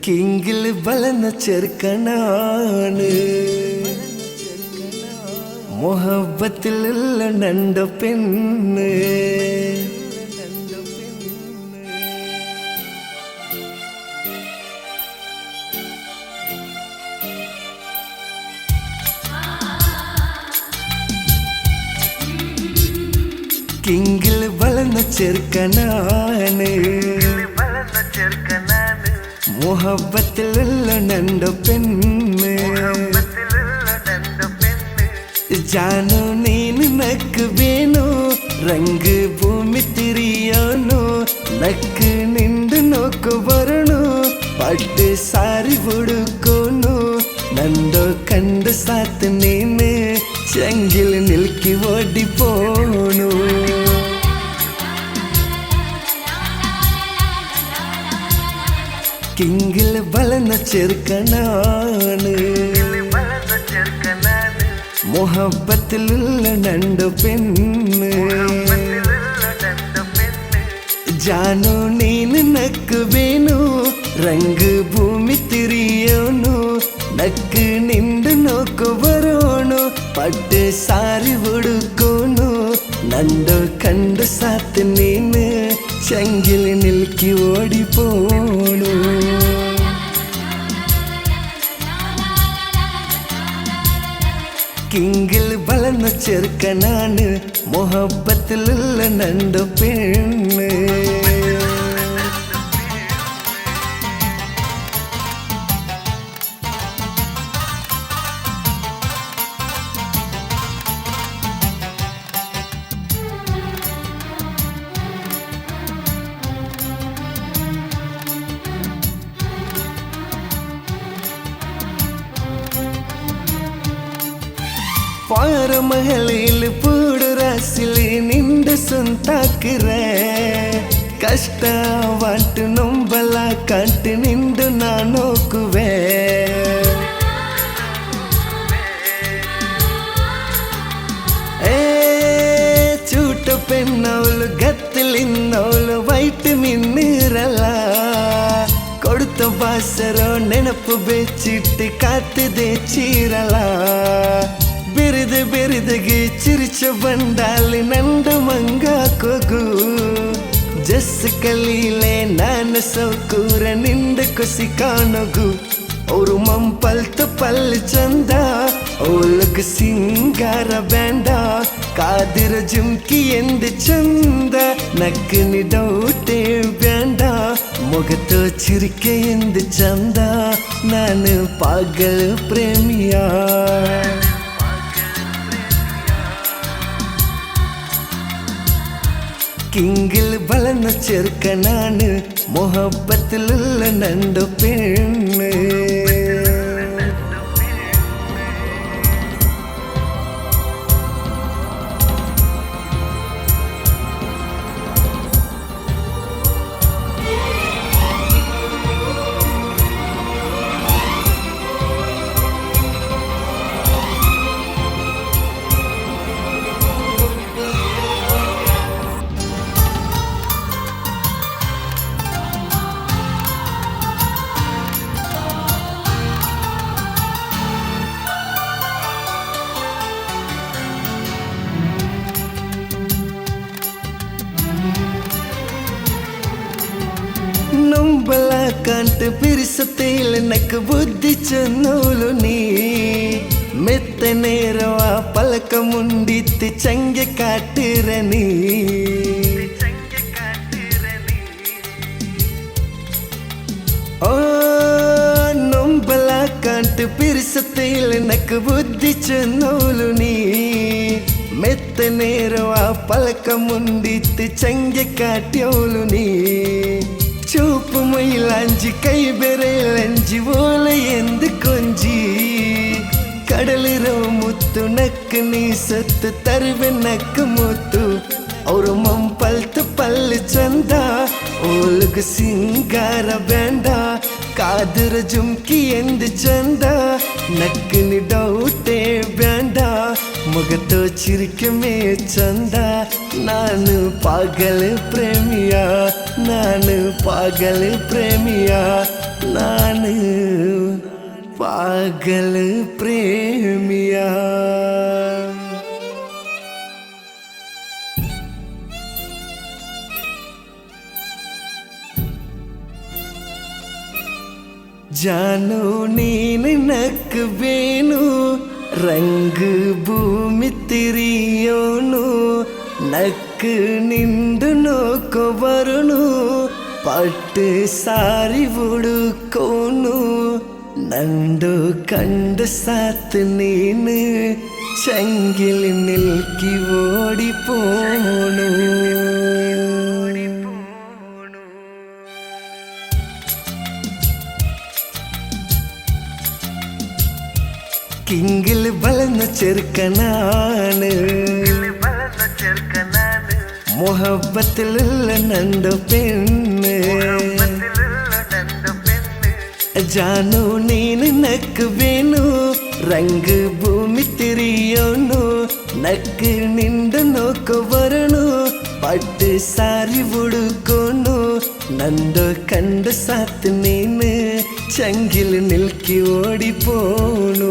കിങ്കിൽ ബലന ചെറുക്കനാണ് മൊഹബത്തിലുള്ള നണ്ട പെണ്ണ് കിങ്കിൽ ബലന ചെറുക്കനാണ് മൊഹബത്തിലുള്ള നണ്ട പെണ്ണ് ಜಾನು ನೀನು ನಕ್ಕು ಬೇನು ರಂಗು ಭೂಮಿ ತಿರಿಯೋನು ನಕ್ಕು ನಿಂದು ನೋಕು ಬರಣು ಪಟ್ಟು ಸಾರಿ ಹುಡುಕೋನು ನಂದೋ ಕಂಡು ಸಾತು ನೀನು ಚಂಗಿಲು ನಿಲ್ಕಿ ಓಡಿಪೋನು കിങ്കിൽ ബലന ചെറുക്കനാണ് മൊഹബത്തിലുള്ള നണ്ട പെണ്ണ് ಜಾನು ನೀನು ನಕ್ಕು ಬೇನು ರಂಗು ಭೂಮಿ ತಿರಿಯೋನು ನಕ್ಕು ನಿಂದು ನೋಕು ಬರೋನು ಪಟ್ಟು ಸಾರಿ ಹುಡುಕೋನು ನಂದು ಕಂಡು ಸಾತು ನೀನು ಚಂಗಿಲು ನಿಲ್ಕಿ ಓಡಿಪೋನು കിങ്കിൽ ബലന ചെറുക്കനാണ് മൊഹബത്തിലുള്ള നണ്ട പെണ്ണ് ಪಾರಮಹಲಿಲ್ ಪೂಡು ರಾಸಿಲಿ ನಿಂದು ಸ್ವಂತಾಕಿರ ಕಷ್ಟವಾಟು ನೊಂಬಲ ಕಂಟು ನಿಂದು ನಾನೋಕುವೆ ಚೂಟ ಪೆನ್ನವಳು ಗತ್ತಲಿನ್ನವಳು ವೈಟ್ ಮಿನ್ನಿರಲ್ಲ ಕೊಡುತ್ತ ಬಾಸರೋ ನೆನಪು ಬೆಚ್ಚಿಟ್ಟು ಕಾತಿದೆ ಚೀರಲ ಬೆರೆದು ಬೆರೆದಗೆ ಚಿರಿಚ ಬಂಡಾಲಿ ನಂದ ಮಂಗ ಕೊಗು ಜಸ್ ಕಲೀಲೆ ನಾನು ಸೌಕೂರ ನಿಂದ ಕೊಸಿ ಕಾಣಗು ಅವರು ಮಂಪಲ್ತ ಪಲ್ಲು ಚಂದ ಅವಳಗ ಸಿಂಗಾರ ಬ್ಯಾಂಡ ಕಾದಿರ ಜುಮ್ಕಿ ಎಂದು ಚಂದ ನಕ್ಕನಿ ಡೌಟೇ ಬ್ಯಾಂಡ ಮೊಗತೋ ಚಿರಿಕೆ ಎಂದು ಚಂದ ನಾನು ಪಾಗಲ್ ಪ್ರೇಮಿಯ കിങ്കിൽ ബലന ചെറുക്കനാണ് മൊഹബത്തിലുള്ള നണ്ട പെണ്ണ് ನೊಂಬಲ ಕಂಟು ಬಿರಿಸತೇಲ ನಕ್ಕು ಬುದ್ಧಿ ಚನ್ನೋಲು ನೀ ಮೆತ್ತ ನೇರವ ಪಲಕ ಮುಂಡಿತ್ತು ಚಂಗೆ ಕಾಟಿರ ನೀ ಓ ನೊಂಬಲ ಕಂಟು ಬಿರಿಸತೇಲ ನಕ್ಕು ಬುದ್ಧಿ ಚನ್ನೋಲು ನೀ ಮೆತ್ತ ನೇರವ ಪಲಕ ಮುಂಡಿತ್ತು ಚಂಗೆ ಕಾಟ್ಯೋಲು ನೀ ಚೂಪು ಮೈಲಾಂಜಿ ಕೈ ಬೆರೆಲಂಜಿ ಓಲೆ ಎಂದು ಕೊಂಜಿ ಕಡಲಿರೋ ಮುತ್ತು ನಕ್ಕು ನೀ ಸತ್ತು ತರುವೆ ನಕ್ಕು ಮುತ್ತು ಅವರು ಮಂಪಲ್ತು ಪಲ್ಲು ಚಂದ ಓಲುಗು ಸಿಂಗಾರ ಬ್ಯಾಂಡ ಕಾದುರ ಜುಮ್ಕಿ ಎಂದು ಚಂದ ನಕ್ಕು ನಿ ಡೌಟೇ ಬ್ಯಾಂಡ ಮೊಗತೋ ಚಿರಿಕೆ ಮೇ ಚಂದ ನಾನು ಪಾಗಲ್ ಪ್ರೇಮಿಯ ನಾನು ಪಾಗಲ್ ಪ್ರೇಮಿಯ ನಾನು ಪಾಗಲ ಪ್ರೇಮಿಯ ಜಾನು ನೀನು ನಕ್ಕಬೇನು ರಂಗು ಭೂಮಿ ತಿರಿಯೋನು ನಕ್ಕು ನಿಂದು ನೋಕೋ ಬರುನು ಪಟ್ಟು ಸಾರಿ ಹುಡುಕೋನು ನಂದು ಕಂಡು ಸಾತು ನೀನು ಚಂಗಿಲಿ ನಿಲ್ಕಿ ಓಡಿಪೋನು കിങ്കിൽ ബലന്ന ചെറുക്കനാണ് മുഹബത്തിലുള്ള നണ്ടു പെണ്ണ് ജാനു നീನು ನಕ್ಕಬೇನು ರಂಗು ಭೂಮಿ ತಿರಿಯೋನು ನಕ್ಕು ನಿಂದು ನೋಕೋ ಬರನು ಪಟ್ಟು ಸಾರಿ ಹುಡುಕೋನು ನಂದು ಕಂಡು ಸಾತು ನೀನು ಚಂಗಿಲು ನಿಲ್ಕಿ ಓಡಿಪೋನು